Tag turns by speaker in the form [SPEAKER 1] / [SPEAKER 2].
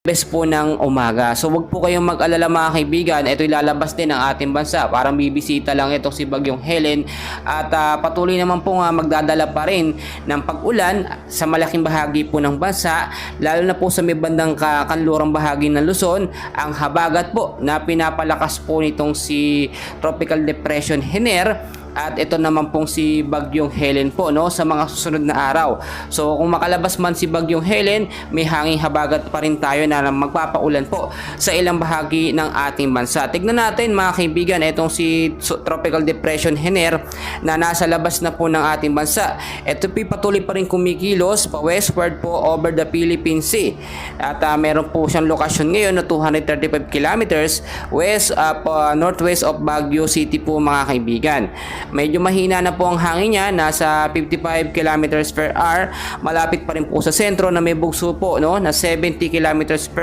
[SPEAKER 1] best po ng umaga. So wag po kayong mag-alala mga kaibigan, ito ilalabas din ng ating bansa. Parang bibisita lang ito si Bagyong Helen at patuloy naman po nga magdadala pa rin ng pag-ulan sa malaking bahagi po ng bansa, lalo na po sa may bandang kanlurang bahagi ng Luzon. Ang habagat po na pinapalakas po nitong si Tropical Depression Hener at ito naman pong si Bagyong Helen po, no, sa mga susunod na araw. So kung makalabas man si Bagyong Helen, may hanging habagat pa rin tayo na magpapaulan po sa ilang bahagi ng ating bansa. Tignan natin mga kaibigan, itong si Tropical Depression Hener na nasa labas na po ng ating bansa. Ito po patuloy pa rin kumikilos pa westward po over the Philippine Sea. At meron po siyang lokasyon ngayon na 235 kilometers northwest of Baguio City po mga kaibigan. Medyo mahina na po ang hangin niya, nasa 55 kilometers per hour. Malapit pa rin po sa sentro na may bugso po, no, na 70 kilometers per